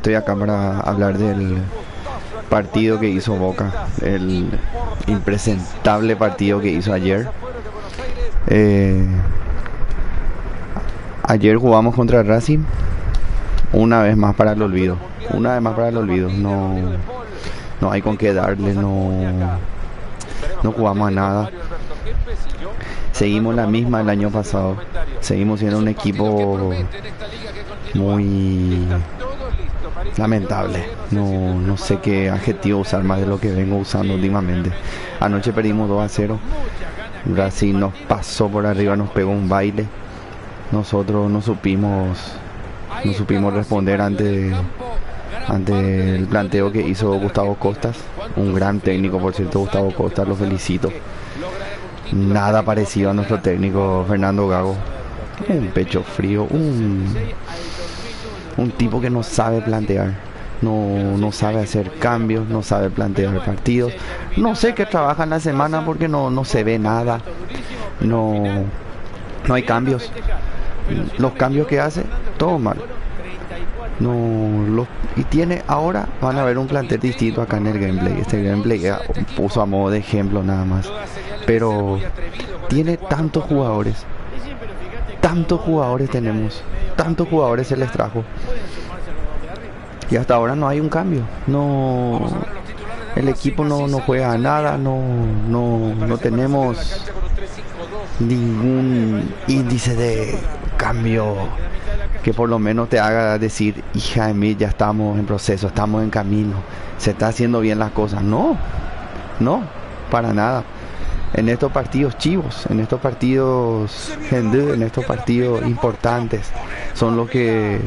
estoy acá para hablar del partido que hizo Boca, el impresentable partido que hizo ayer. Eh, Ayer jugamos contra Racing, una vez más para el olvido, una vez más para el olvido. No, no hay con qué darle, no jugamos a nada. Seguimos la misma del año pasado, seguimos siendo un equipo muy lamentable. No sé qué adjetivo usar más de lo que vengo usando últimamente. Anoche perdimos 2-0. Racing nos pasó por arriba, nos pegó un baile. Nosotros no supimos responder ante el planteo que hizo Gustavo Costas, un gran técnico, por cierto. Gustavo Costas, lo felicito. Nada parecido a nuestro técnico Fernando Gago. Un pecho frío, un tipo que no sabe plantear, no sabe hacer cambios, no sabe plantear partidos. No sé qué trabaja en la semana porque no se ve nada, no hay cambios. Los cambios que hace, todo mal. Y tiene ahora, van a ver un plantel distinto acá en el gameplay. Este gameplay puso a modo de ejemplo nada más, pero tiene tantos jugadores tenemos, tantos jugadores se les trajo y hasta ahora no hay un cambio. El equipo no juega a nada, no tenemos ningún índice de cambio que por lo menos te haga decir, hija de mí, ya estamos en proceso, estamos en camino, se está haciendo bien las cosas. No, para nada. En estos partidos chivos, en estos partidos en estos partidos importantes, son los que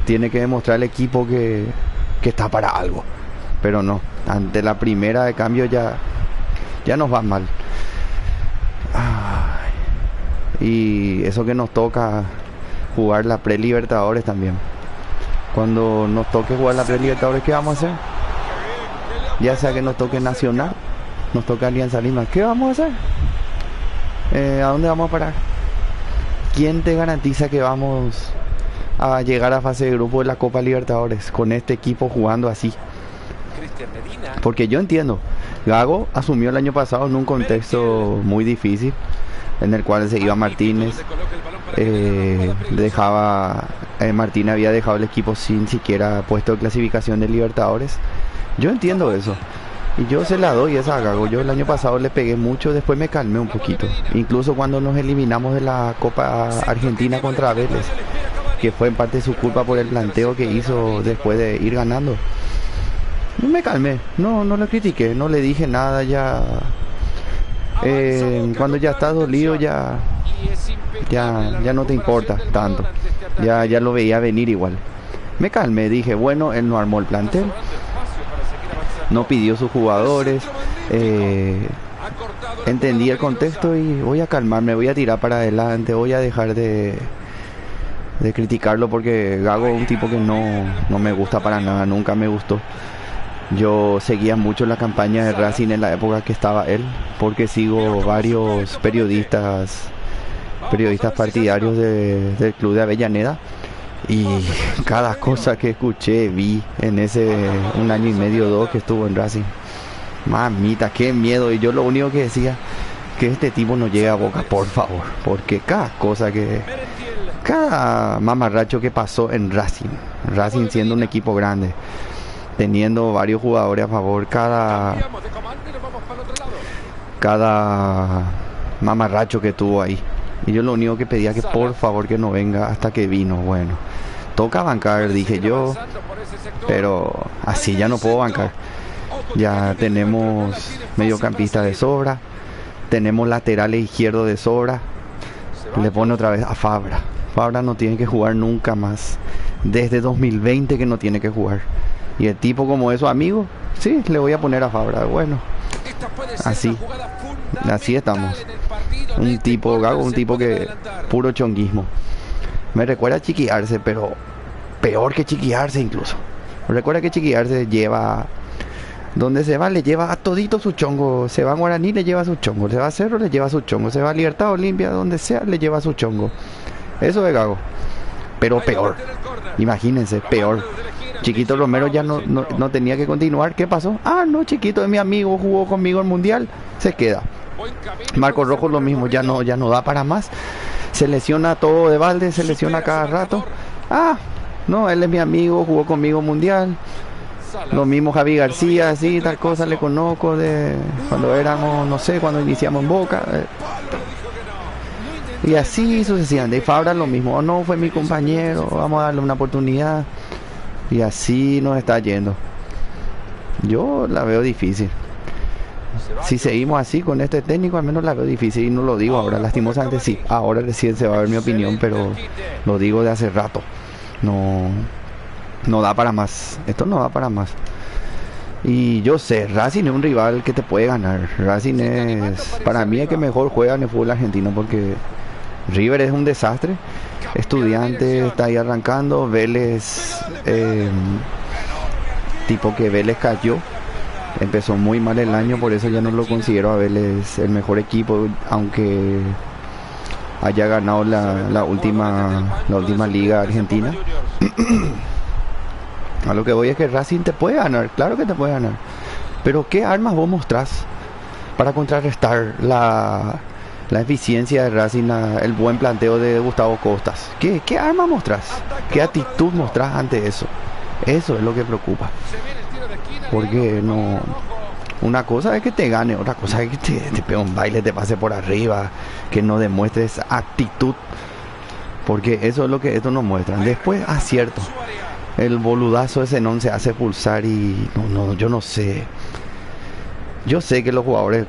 tiene que demostrar el equipo que está para algo. Pero no, ante la primera de cambio ya nos va mal. Y eso que nos toca jugar la pre-Libertadores también. Cuando nos toque jugar la pre-Libertadores, ¿qué vamos a hacer? Ya sea que nos toque Nacional, nos toca Alianza Lima, ¿qué vamos a hacer? ¿A dónde vamos a parar? ¿Quién te garantiza que vamos a llegar a fase de grupo de la Copa Libertadores con este equipo jugando así? Porque yo entiendo, Gago asumió el año pasado en un contexto muy difícil, en el cual se iba Martínez, Martínez había dejado el equipo sin siquiera puesto de clasificación de Libertadores. Yo entiendo eso y yo se la doy esa a Gago. Yo el año pasado le pegué mucho, después me calmé un poquito, incluso cuando nos eliminamos de la Copa Argentina contra Vélez, que fue en parte su culpa por el planteo que hizo después de ir ganando. Me calmé, no lo critiqué, no le dije nada. Ya cuando ya estás dolido ya no te importa tanto, ya lo veía venir igual. Me calmé, dije, bueno, él no armó el plantel, no pidió sus jugadores, entendí el contexto y voy a calmarme, voy a tirar para adelante, voy a dejar de criticarlo, porque Gago es un tipo que no me gusta para nada, nunca me gustó. Yo seguía mucho la campaña de Racing en la época que estaba él, porque sigo varios periodistas partidarios del club de Avellaneda, y cada cosa que escuché, vi en ese 1 año y medio, 2 que estuvo en Racing, mamita, qué miedo. Y yo lo único que decía, que este tipo no llegue a Boca, por favor, porque cada mamarracho que pasó en Racing siendo un equipo grande, teniendo varios jugadores a favor, cada mamarracho que tuvo ahí. Y yo lo único que pedía, que por favor que no venga, hasta que vino. Bueno, toca bancar, dije yo, pero así ya no puedo bancar. Ya tenemos mediocampistas de sobra, tenemos laterales izquierdos de sobra. Le pone otra vez a Fabra. Fabra no tiene que jugar nunca más, desde 2020 que no tiene que jugar. Y el tipo como es su amigo, sí, le voy a poner a Fabra. Bueno, así estamos. Un tipo, Gago, un tipo que puro chonguismo. Me recuerda a Chiqui Arce, pero peor que Chiqui Arce incluso. Me recuerda que Chiqui Arce lleva, donde se va le lleva a todito su chongo. Se va a Guaraní, le lleva su chongo. Se va a Cerro, le lleva su chongo. Se va a Libertad Olimpia, donde sea, le lleva su chongo. Eso es Gago, pero peor. Imagínense, peor. Chiquito Romero ya no tenía que continuar. ¿Qué pasó? Ah, no, Chiquito es mi amigo, jugó conmigo el Mundial, se queda. Marcos Rojo lo mismo, ya no da para más. Se lesiona todo de balde, se lesiona cada rato. Ah, no, él es mi amigo, jugó conmigo Mundial. Lo mismo Javi García, así, tal cosa, le conozco de cuando éramos, no sé, cuando iniciamos en Boca. Y así sucesivamente. Y Fabra lo mismo, oh, no, fue mi compañero, vamos a darle una oportunidad. Y así nos está yendo. Yo la veo difícil. Si seguimos así con este técnico, al menos la veo difícil. Y no lo digo ahora, lastimosamente sí. Ahora recién se va a ver mi opinión, pero lo digo de hace rato. No da para más. Esto no da para más. Y yo sé, Racing es un rival que te puede ganar. Racing es, para mí, el que mejor juega en el fútbol argentino, porque River es un desastre. Estudiantes está ahí arrancando. Vélez, tipo que Vélez cayó. Empezó muy mal el año, por eso ya no lo considero a Vélez el mejor equipo, aunque haya ganado la última liga argentina. A lo que voy es que Racing te puede ganar, claro que te puede ganar, pero ¿qué armas vos mostrás para contrarrestar la eficiencia de Racing, el buen planteo de Gustavo Costas? ¿Qué armas mostrás? ¿Qué actitud mostrás ante eso? Eso es lo que preocupa, porque no, una cosa es que te gane, otra cosa es que te pegue un baile, te pase por arriba, que no demuestres actitud, porque eso es lo que estos nos muestran. Después acierto. El boludazo ese no se hace pulsar y yo no sé. Yo sé que los jugadores,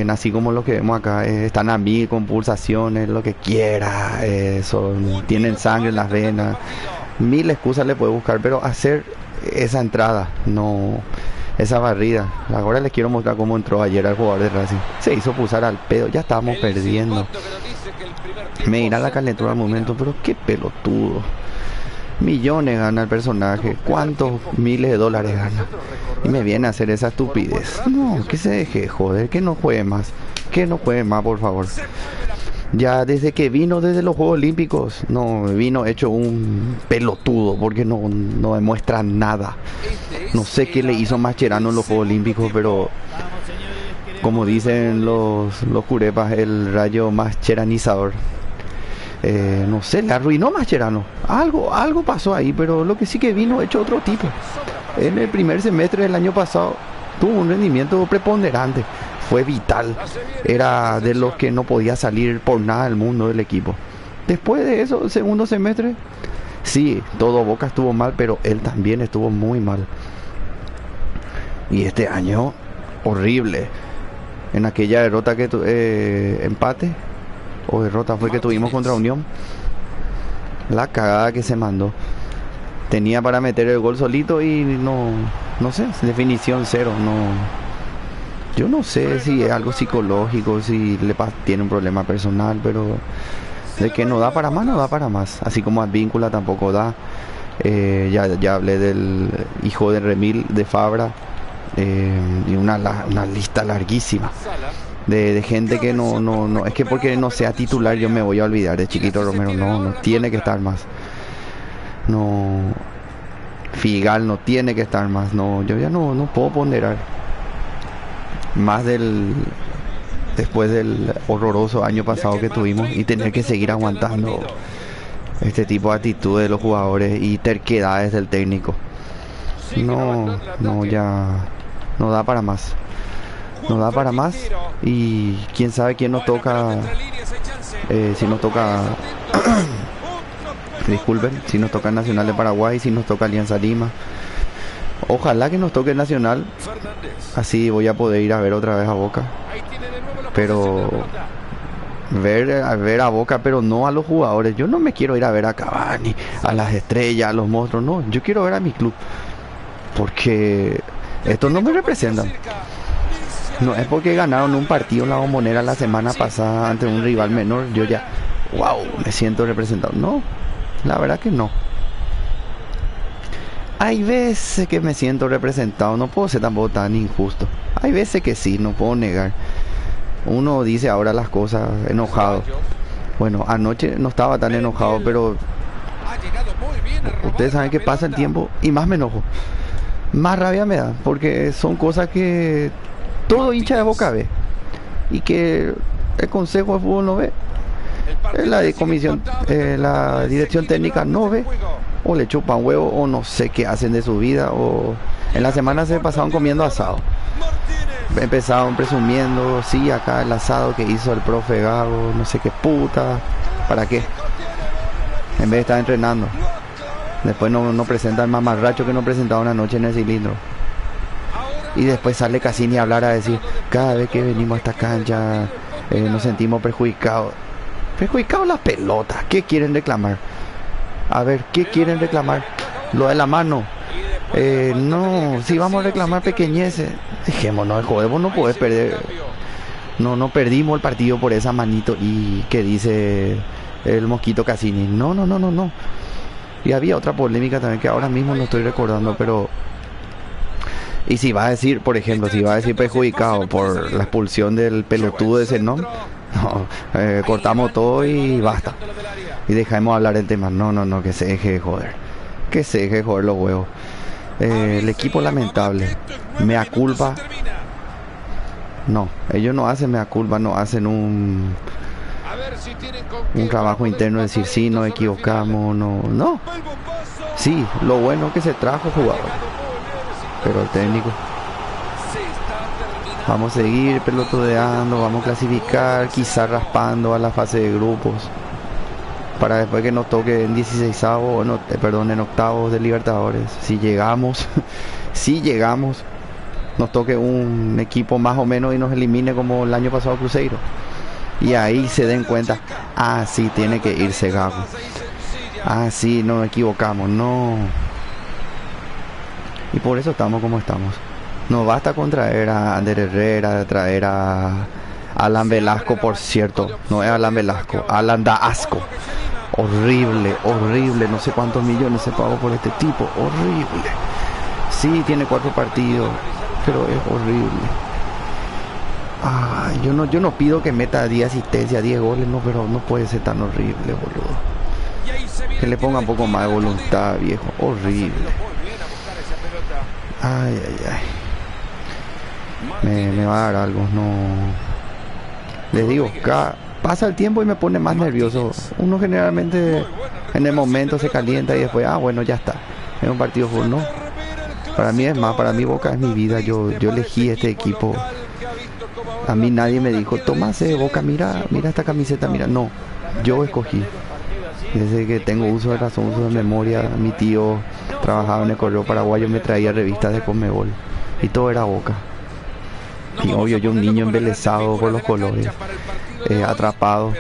así como los que vemos acá, están a mí con pulsaciones, lo que quiera, tienen sangre en las venas, mil excusas le puede buscar, pero hacer esa entrada, no, esa barrida. Ahora les quiero mostrar cómo entró ayer el jugador de Racing. Se hizo pulsar al pedo, ya estábamos perdiendo. Me irá la calentura al momento, pero qué pelotudo. Millones gana el personaje, cuántos miles de dólares gana, y me viene a hacer esa estupidez. No, que se deje joder, que no juegue más, por favor. Ya desde que vino desde los Juegos Olímpicos, no vino hecho un pelotudo, porque no demuestra nada. No sé qué le hizo Mascherano en los Juegos Olímpicos, pero como dicen los curepas, el rayo mascheranizador. No sé, le arruinó Mascherano. Algo pasó ahí, pero lo que sí que vino hecho otro tipo. En el primer semestre del año pasado tuvo un rendimiento preponderante, fue vital, era de los que no podía salir por nada del mundo del equipo. Después de eso, el segundo semestre, sí, todo Boca estuvo mal, pero él también estuvo muy mal. Y este año, horrible. En aquella derrota que empate o derrota fue que tuvimos contra Unión, la cagada que se mandó. Tenía para meter el gol solito y no sé, definición cero. Yo no sé si es algo psicológico, si tiene un problema personal, pero de que no da para más, no da para más. Así como Advíncula tampoco da. Ya hablé del hijo de Remil, de Fabra, y una lista larguísima de gente que no es que porque no sea titular yo me voy a olvidar de Chiquito Romero. No tiene que estar más. Figal no tiene que estar más. Yo ya no puedo ponderar más después del horroroso año pasado que tuvimos, y tener que seguir aguantando este tipo de actitudes de los jugadores y terquedades del técnico. Ya no da para más. No da para más. Y quién sabe quién nos toca, si nos toca disculpen, si nos toca Nacional de Paraguay, si nos toca Alianza Lima. Ojalá que nos toque Nacional, así voy a poder ir a ver otra vez a Boca. Pero ver a Boca, pero no a los jugadores. Yo no me quiero ir a ver a Cavani, a las estrellas, a los monstruos. No, yo quiero ver a mi club, porque estos no me representan. No es porque ganaron un partido en la Bombonera la semana pasada ante un rival menor, yo ya, wow, me siento representado. No, la verdad que no. Hay veces que me siento representado, no puedo ser tampoco tan injusto. Hay veces que sí, no puedo negar. Uno dice ahora las cosas enojado. Bueno, anoche no estaba tan enojado, pero Ustedes saben que pasa el tiempo y más me enojo. Más rabia me da, porque son cosas que todo hincha de Boca ve. Y que el Consejo de Fútbol no ve. La dirección técnica no ve. O le chupan huevo o no sé qué hacen de su vida. O en la semana se pasaron comiendo asado. Empezaron presumiendo, sí, acá el asado que hizo el profe Gago, no sé qué puta. ¿Para qué? En vez de estar entrenando. Después no presenta el mamarracho que nos presentaba una noche en el cilindro. Y después sale Cassini a hablar, a decir, cada vez que venimos a esta cancha nos sentimos perjudicados. Perjudicados las pelotas. ¿Qué quieren reclamar? A ver, ¿qué quieren reclamar? Lo de la mano. No, si vamos a reclamar pequeñeces, dejémonos de joder, vos no podés perder. No perdimos el partido por esa manito. Y que dice el mosquito Cassini. No. Y había otra polémica también que ahora mismo no estoy recordando, pero... Y si va a decir, por ejemplo, si va a decir perjudicado por la expulsión del pelotudo de Zenón, no, cortamos todo y basta. Y dejemos hablar del tema. No, que se deje de joder. Que se deje de joder los huevos. El equipo lamentable. Mea culpa. No, ellos no hacen mea culpa, no hacen un trabajo interno de decir sí, nos equivocamos, no. Sí, lo bueno es que se trajo jugadores. Pero el técnico, vamos a seguir pelotudeando, vamos a clasificar, quizá raspando a la fase de grupos, para después que nos toque en 16avos, en octavos de Libertadores, si llegamos, nos toque un equipo más o menos y nos elimine como el año pasado Cruzeiro. Y ahí se den cuenta, sí, tiene que irse Gago. Sí, nos equivocamos, no. Y por eso estamos como estamos. No basta con traer a Ander Herrera, traer a Alan Velasco, por cierto. No es Alan Velasco, Alan da asco. Horrible. No sé cuántos millones se pagó por este tipo. Horrible. Sí, tiene 4 partidos, pero es horrible. Yo no pido que meta 10 asistencias, 10 goles, no, pero no puede ser tan horrible, boludo. Que le ponga un poco más de voluntad, viejo. Horrible. Me va a dar algo, no. Les digo, pasa el tiempo y me pone más nervioso. Uno generalmente en el momento se calienta y después, bueno, ya está. Es un partido full, no. Para mí es más, para mí Boca es mi vida. Yo elegí este equipo. A mí nadie me dijo, tómase Boca, mira esta camiseta, mira. No, yo escogí. Desde que tengo uso de razón, uso de memoria, mi tío trabajaba en el Correo Paraguayo, me traía revistas de Conmebol y todo era Boca. Y obvio, yo un niño embelesado por los colores, atrapado,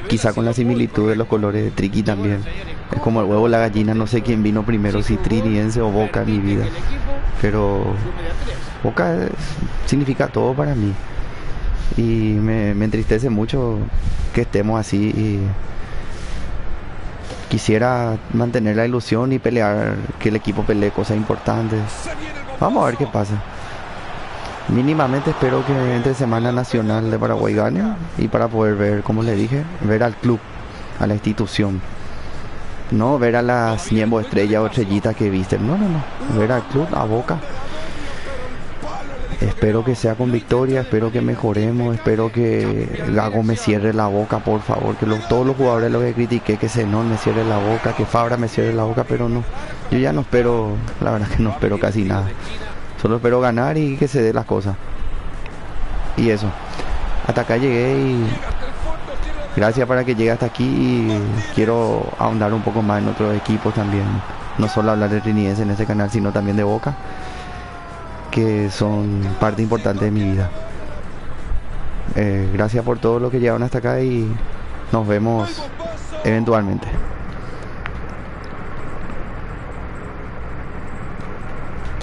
quizá con la similitud de los colores de Triqui también. Es como el huevo o la gallina, no sé quién vino primero, si Triniense o Boca en mi vida. Pero Boca significa todo para mí. Y me entristece mucho que estemos así y quisiera mantener la ilusión y pelear, que el equipo pelee cosas importantes. Vamos a ver qué pasa. Mínimamente espero que entre Semana Nacional de Paraguay gane y para poder ver, como le dije, ver al club, a la institución. No ver a las Niembo estrellas o estrellitas que visten. No. Ver al club, a Boca. Espero que sea con victoria, espero que mejoremos, espero que Gago me cierre la boca, por favor, que todos los jugadores los que critiqué, que Zenón me cierre la boca, que Fabra me cierre la boca, pero no, yo ya no espero, la verdad que no espero casi nada, solo espero ganar y que se dé las cosas. Y eso, hasta acá llegué y gracias para que llegue hasta aquí y quiero ahondar un poco más en otros equipos también, no solo hablar de Trinidense en este canal, sino también de Boca, que son parte importante de mi vida. Gracias por todo lo que llegaron hasta acá y nos vemos eventualmente.